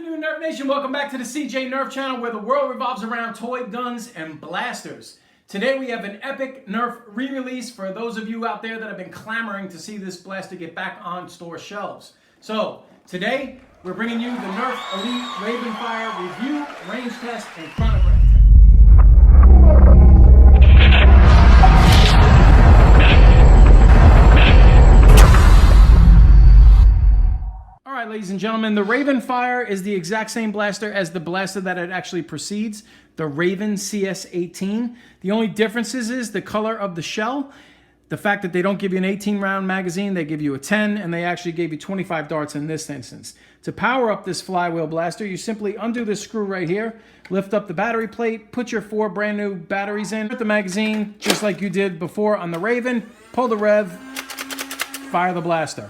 afternoon, Nerf Nation. Welcome back to the Cj Nerf Channel, where the world revolves around toy guns and blasters. Today we have an epic Nerf re-release for those of you out there that have been clamoring to see this blaster get back on store shelves. So today we're bringing you the Nerf Elite Rayvenfire review, range test, and chronograph. Alright, ladies and gentlemen, the Rayvenfire is the exact same blaster as the blaster that it actually precedes, the Rayven CS18. The only differences is the color of the shell, the fact that they don't give you an 18-round magazine, they give you a 10, and they actually gave you 25 darts in this instance. To power up this flywheel blaster, you simply undo this screw right here, lift up the battery plate, put your 4 brand new batteries in, put the magazine just like you did before on the Rayven, pull the rev, fire the blaster.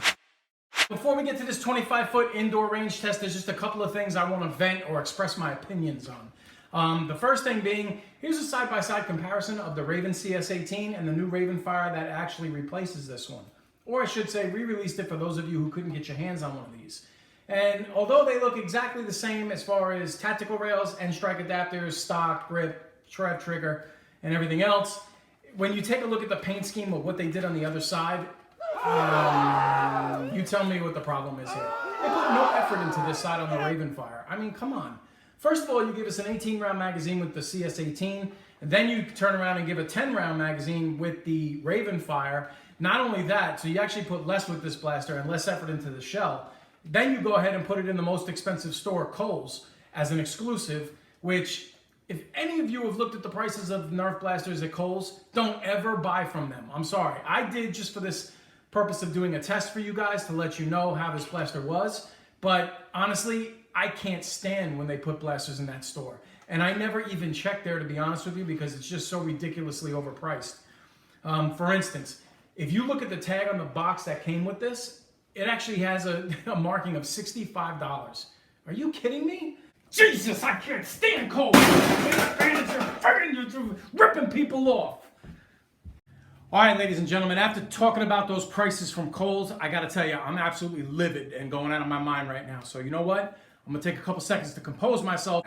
Before we get to this 25-foot indoor range test, there's just a couple of things I want to vent or express my opinions on. The first thing being, here's a side-by-side comparison of the Rayven CS18 and the new Rayvenfire that actually replaces this one. Or I should say, re-released it for those of you who couldn't get your hands on one of these. And although they look exactly the same as far as tactical rails and strike adapters, stock, grip, trev trigger, and everything else, when you take a look at the paint scheme of what they did on the other side, you tell me what the problem is here. They put no effort into this side on the Rayvenfire. I mean, come on. First of all, you give us an 18-round magazine with the CS18, and then you turn around and give a 10-round magazine with the Rayvenfire. Not only that, so you actually put less with this blaster and less effort into the shell. Then you go ahead and put it in the most expensive store, Kohls, as an exclusive, which, if any of you have looked at the prices of Nerf blasters at Kohls, don't ever buy from them. I'm sorry. I did just for this purpose of doing a test for you guys to let you know how this blaster was, but honestly, I can't stand when they put blasters in that store. And I never even check there, to be honest with you, because it's just so ridiculously overpriced. For instance, if you look at the tag on the box that came with this, it actually has a marking of $65. Are you kidding me? Jesus, I can't stand Kohls. You're ripping people off. All right, ladies and gentlemen, after talking about those prices from Kohls, I got to tell you, I'm absolutely livid and going out of my mind right now. So you know what? I'm going to take a couple seconds to compose myself.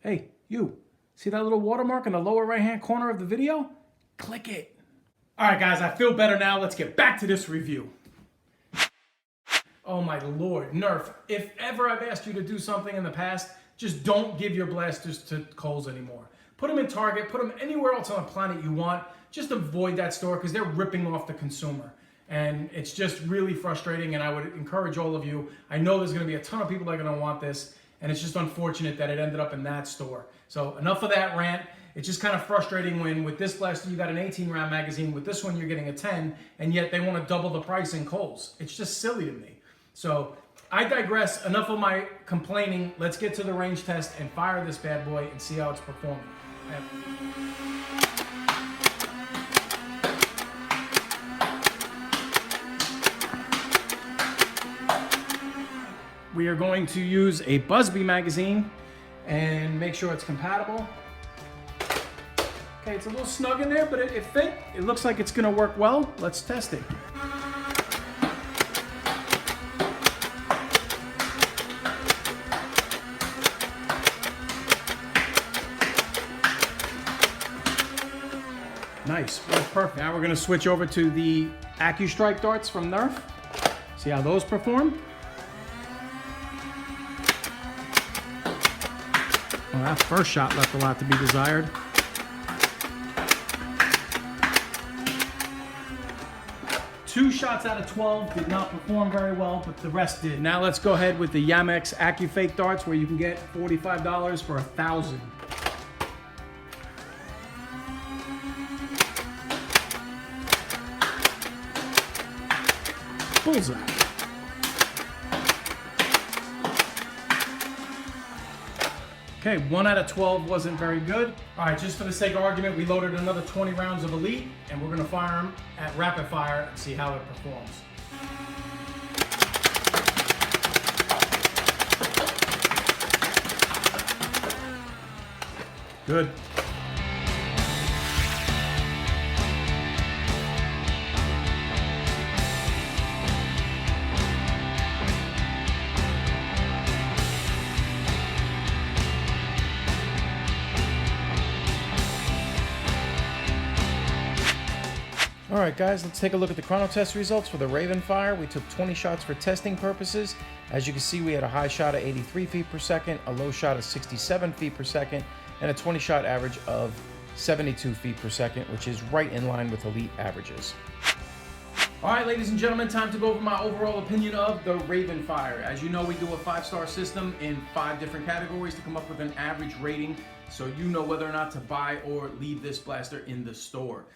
Hey, you. See that little watermark in the lower right-hand corner of the video? Click it. All right, guys, I feel better now. Let's get back to this review. Oh my Lord, Nerf, if ever I've asked you to do something in the past, just don't give your blasters to Kohls anymore. Put them in Target, put them anywhere else on the planet you want. Just avoid that store because they're ripping off the consumer. And it's just really frustrating, and I would encourage all of you. I know there's going to be a ton of people that are going to want this, and it's just unfortunate that it ended up in that store. So enough of that rant. It's just kind of frustrating when with this blaster you got an 18-round magazine, with this one you're getting a 10, and yet they want to double the price in Kohls. It's just silly to me. So I digress. Enough of my complaining. Let's get to the range test and fire this bad boy and see how it's performing. We are going to use a Busby magazine and make sure it's compatible. Okay, it's a little snug in there, but it fit. It looks like it's going to work well. Let's test it. Nice, that's perfect. Now we're gonna switch over to the AccuStrike darts from Nerf. See how those perform. Well, that first shot left a lot to be desired. Two shots out of 12 did not perform very well, but the rest did. Now let's go ahead with the Yamex AccuFake darts, where you can get $45 for 1,000. Bullseye. Okay, 1 out of 12 wasn't very good. All right, just for the sake of argument, we loaded another 20 rounds of Elite, and we're gonna fire them at rapid fire and see how it performs. Good. Alright guys, let's take a look at the chrono test results for the Rayvenfire. We took 20 shots for testing purposes. As you can see, we had a high shot of 83 feet per second, a low shot of 67 feet per second, and a 20 shot average of 72 feet per second, which is right in line with elite averages. Alright ladies and gentlemen, time to go over my overall opinion of the Rayvenfire. As you know, we do a 5-star system in 5 different categories to come up with an average rating, so you know whether or not to buy or leave this blaster in the store.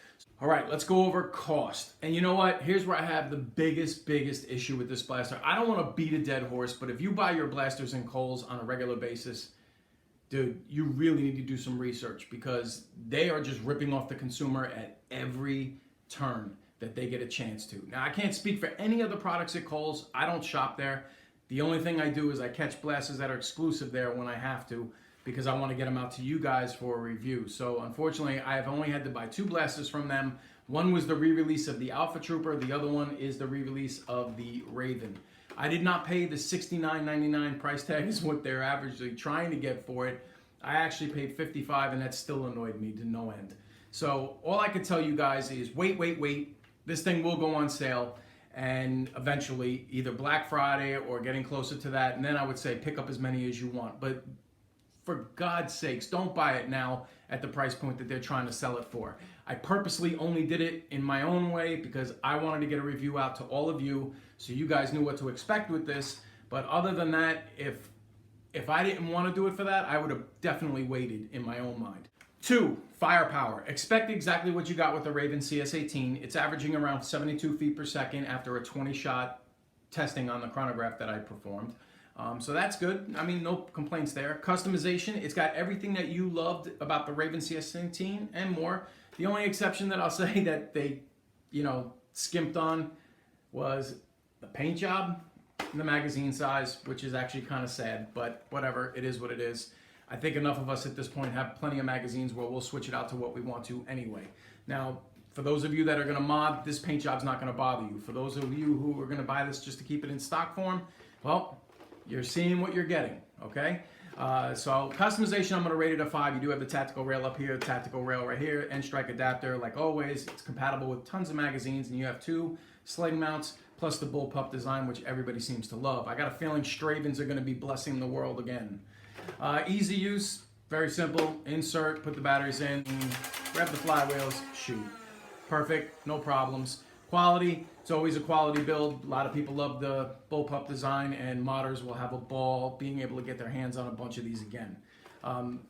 Alright, let's go over cost. And you know what? Here's where I have the biggest issue with this blaster. I don't want to beat a dead horse, but if you buy your blasters in Kohls on a regular basis, dude, you really need to do some research because they are just ripping off the consumer at every turn that they get a chance to. Now, I can't speak for any other products at Kohls. I don't shop there. The only thing I do is I catch blasters that are exclusive there when I have to, because I want to get them out to you guys for a review. So unfortunately, I have only had to buy 2 blasters from them. One was the re-release of the Alpha Trooper. The other one is the re-release of the Rayven. I did not pay the $69.99 price tag is what they're averagely trying to get for it. I actually paid $55, and that still annoyed me to no end. So all I can tell you guys is wait. This thing will go on sale, and eventually either Black Friday or getting closer to that, and then I would say pick up as many as you want. But for God's sakes, don't buy it now at the price point that they're trying to sell it for. I purposely only did it in my own way because I wanted to get a review out to all of you so you guys knew what to expect with this. But other than that, if I didn't want to do it for that, I would have definitely waited in my own mind. 2, firepower. Expect exactly what you got with the Rayven CS18. It's averaging around 72 feet per second after a 20-shot testing on the chronograph that I performed. So that's good. I mean, no complaints there. Customization, it's got everything that you loved about the Rayven CS17 and more. The only exception that I'll say that they, skimped on was the paint job and the magazine size, which is actually kind of sad, but whatever, it is what it is. I think enough of us at this point have plenty of magazines where we'll switch it out to what we want to anyway. Now, for those of you that are going to mod, this paint job's not going to bother you. For those of you who are going to buy this just to keep it in stock form, well, you're seeing what you're getting, okay? So customization, I'm going to rate it a 5. You do have the tactical rail up here, the tactical rail right here, end strike adapter. Like always, it's compatible with tons of magazines, and you have 2 sling mounts plus the bullpup design, which everybody seems to love. I got a feeling Stravens are going to be blessing the world again. Easy use, very simple. Insert, put the batteries in, grab the flywheels, shoot. Perfect, no problems. Quality, it's always a quality build. A lot of people love the bullpup design, and modders will have a ball being able to get their hands on a bunch of these again.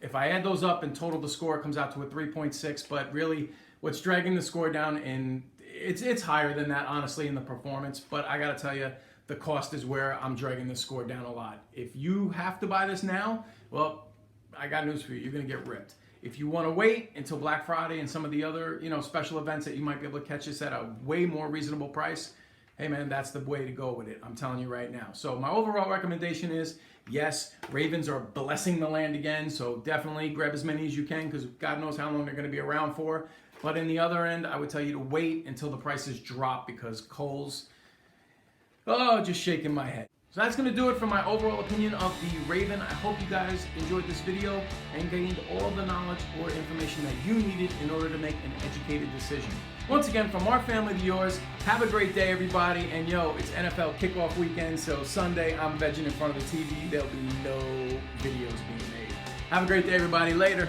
If I add those up, in total the score comes out to a 3.6, but really what's dragging the score down, and it's higher than that honestly in the performance, but I gotta tell you, the cost is where I'm dragging the score down a lot. If you have to buy this now, well, I got news for you. You're going to get ripped. If you want to wait until Black Friday and some of the other, special events that you might be able to catch this at a way more reasonable price, hey man, that's the way to go with it. I'm telling you right now. So my overall recommendation is, yes, Ravens are blessing the land again, so definitely grab as many as you can because God knows how long they're going to be around for. But in the other end, I would tell you to wait until the prices drop because Kohls, just shaking my head. So that's going to do it for my overall opinion of the Rayven. I hope you guys enjoyed this video and gained all the knowledge or information that you needed in order to make an educated decision. Once again, from our family to yours, have a great day, everybody. And it's NFL kickoff weekend, so Sunday I'm vegging in front of the TV. There'll be no videos being made. Have a great day, everybody. Later.